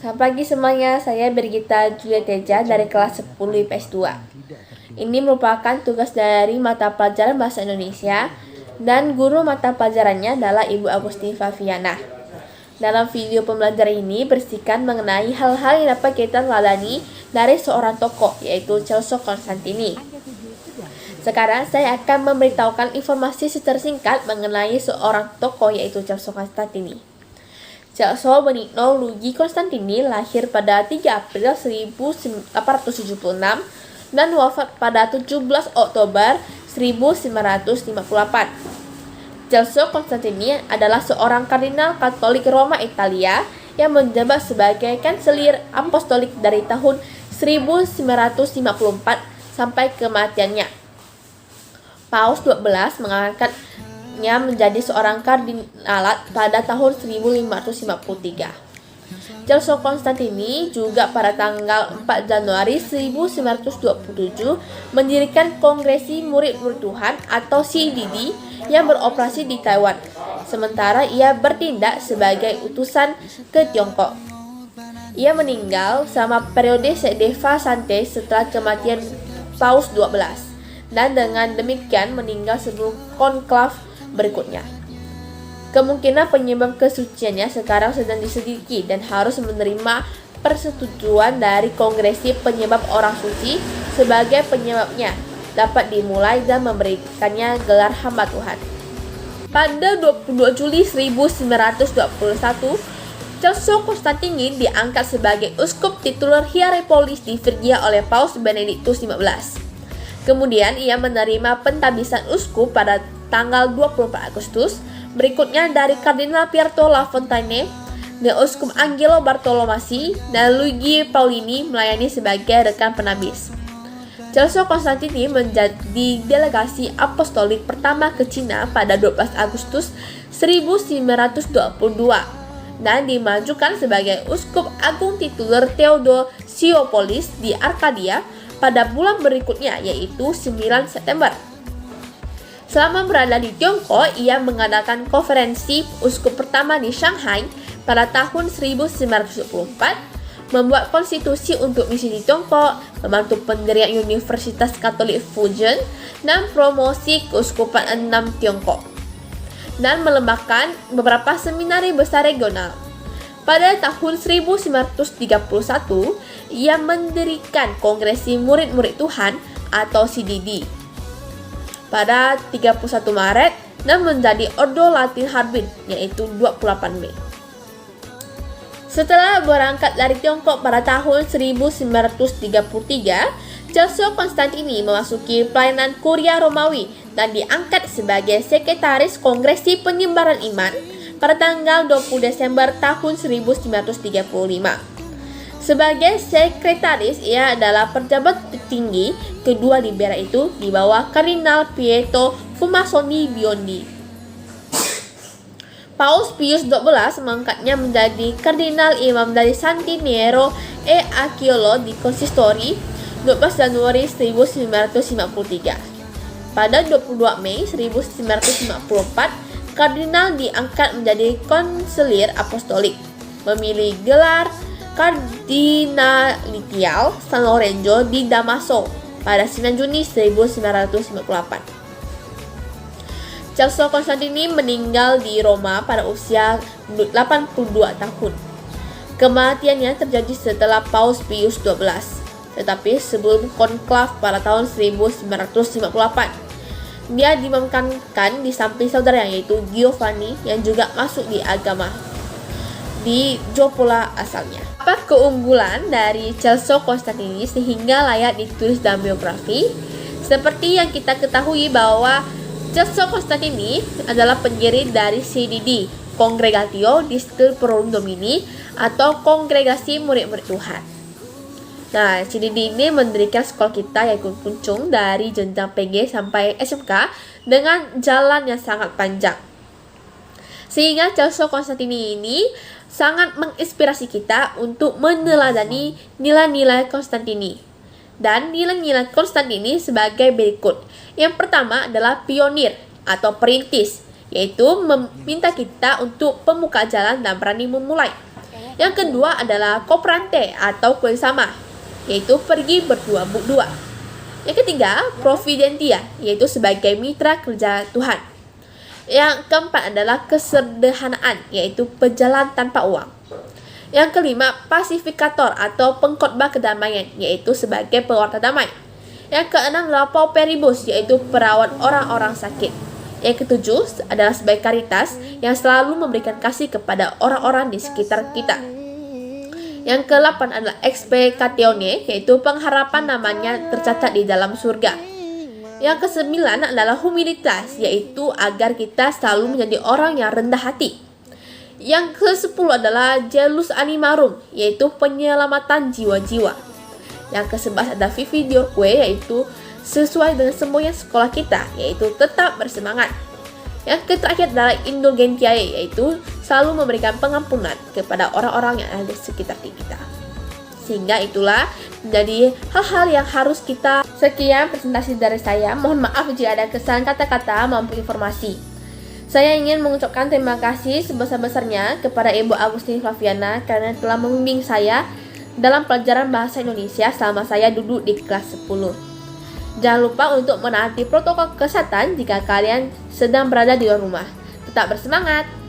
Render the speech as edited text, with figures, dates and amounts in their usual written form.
Selamat pagi semuanya, saya Birgita Julia Teja dari kelas 10 IPS 2. Ini merupakan tugas dari mata pelajaran Bahasa Indonesia dan guru mata pelajarannya adalah Ibu Agustin Faviana. Dalam video pembelajaran ini bersihkan mengenai hal-hal yang dapat kita teladani dari seorang tokoh, yaitu Celso Konstantini. Sekarang saya akan memberitahukan informasi secara singkat mengenai seorang tokoh, yaitu Celso Konstantini. Celso Benigno Luigi Konstantini lahir pada 3 April 1876 dan wafat pada 17 Oktober 1958. Celso Konstantini adalah seorang kardinal Katolik Roma Italia yang menjabat sebagai kanselir apostolik dari tahun 1954 sampai kematiannya. Paus 12 mengangkatnya menjadi seorang kardinalat pada tahun 1553. Celso Konstantini juga pada tanggal 4 Januari 1927 mendirikan Kongresi Murid-Murid Tuhan atau CDD yang beroperasi di Taiwan, sementara ia bertindak sebagai utusan ke Tiongkok. Ia meninggal selama periode Sedeva Santai setelah kematian Paus 12 dan dengan demikian meninggal sebelum konklav berikutnya. Kemungkinan penyebab kesuciannya sekarang sedang diselidiki dan harus menerima persetujuan dari Kongresi Penyebab Orang Suci sebagai penyebabnya dapat dimulai dan memberikannya gelar hamba Tuhan. Pada 22 Juli 1921, Celso Konstantini diangkat sebagai uskup tituler Hierapolis di Frigia oleh Paus Benediktus XV. Kemudian ia menerima pentabisan uskup pada tanggal 24 Agustus, berikutnya dari Kardinal Pietro Lafontaine dan Uskup Angelo Bartolomasi dan Luigi Paolini melayani sebagai rekan penabis. Celso Konstantini menjadi delegasi apostolik pertama ke Cina pada 12 Agustus 1922 dan dimajukan sebagai uskup agung tituler Theodosiopolis di Arkadia pada bulan berikutnya, yaitu 9 September. Selama berada di Tiongkok, ia mengadakan konferensi uskup pertama di Shanghai pada tahun 1924, membuat konstitusi untuk misi di Tiongkok, membantu pendirian Universitas Katolik Fujian, dan promosi keuskupan 6 Tiongkok, dan melembangkan beberapa seminari besar regional. Pada tahun 1931, ia mendirikan Kongresi Murid-Murid Tuhan atau CDD pada 31 Maret dan menjadi Ordo Latin Harbin, yaitu 28 Mei. Setelah berangkat dari Tiongkok pada tahun 1933, Celso Konstantini memasuki pelayanan Kuria Romawi dan diangkat sebagai Sekretaris Kongresi Penyebaran Iman pada tanggal 20 Desember tahun 1935. Sebagai sekretaris, ia adalah pejabat tertinggi kedua di Libera itu di bawah Kardinal Pietro Fumasoni Biondi. Paus Pius XII mengangkatnya menjadi Kardinal Imam dari Sant'Ignazio e Acciolo di Konsistori 12 Januari 1953. Pada 22 Mei 1954, Kardinal diangkat menjadi konselir apostolik, memilih gelar Kardinalitial San Lorenzo di Damaso pada 9 Juni 1958. Celso Konstantini meninggal di Roma pada usia 82 tahun. Kematiannya terjadi setelah Paus Pius XII, tetapi sebelum konklav pada tahun 1958. Dia dimakamkan di samping saudaranya, yaitu Giovanni yang juga masuk di agama di Jopola asalnya. Apa keunggulan dari Celso Konstantini sehingga layak ditulis dalam biografi? Seperti yang kita ketahui bahwa Celso Konstantini adalah pendiri dari CDD, Congregatio Disciplorum Domini atau Kongregasi Murid-Murid Tuhan. Nah, CDD ini mendirikan sekolah kita yaitu Kuncung dari jenjang PG sampai SMK dengan jalan yang sangat panjang. Sehingga Celso Konstantini ini sangat menginspirasi kita untuk meneladani nilai-nilai Konstantini. Dan nilai-nilai Konstantini sebagai berikut. Yang pertama adalah pionir atau perintis, yaitu meminta kita untuk pembuka jalan dan berani memulai. Yang kedua adalah cooperante atau kerjasama, yaitu pergi berdua. Yang ketiga, providentia, yaitu sebagai mitra kerja Tuhan. Yang keempat adalah kesederhanaan, yaitu berjalan tanpa uang. Yang kelima, pasifikator atau pengkhotbah kedamaian, yaitu sebagai pewarta damai. Yang keenam adalah pauperibus, yaitu perawat orang-orang sakit. Yang ketujuh adalah sebagai karitas yang selalu memberikan kasih kepada orang-orang di sekitar kita. Yang ke-8 adalah expectatione, yaitu pengharapan namanya tercatat di dalam surga. Yang ke-9 adalah humilitas, yaitu agar kita selalu menjadi orang yang rendah hati. Yang ke-10 adalah jalus animarum, yaitu penyelamatan jiwa-jiwa. Yang ke-11 adalah vivi diorque, yaitu sesuai dengan semboyan sekolah kita, yaitu tetap bersemangat. Yang terakhir adalah indulgentiae, yaitu selalu memberikan pengampunan kepada orang-orang yang ada di sekitar kita. Sehingga itulah menjadi hal-hal yang harus kita. Sekian presentasi dari saya. Mohon maaf jika ada kesalahan kata-kata maupun informasi. Saya ingin mengucapkan terima kasih sebesar-besarnya kepada Ibu Agustini Flaviana karena telah membimbing saya dalam pelajaran bahasa Indonesia selama saya duduk di kelas 10. Jangan lupa untuk menaati protokol kesehatan jika kalian sedang berada di luar rumah. Tetap bersemangat!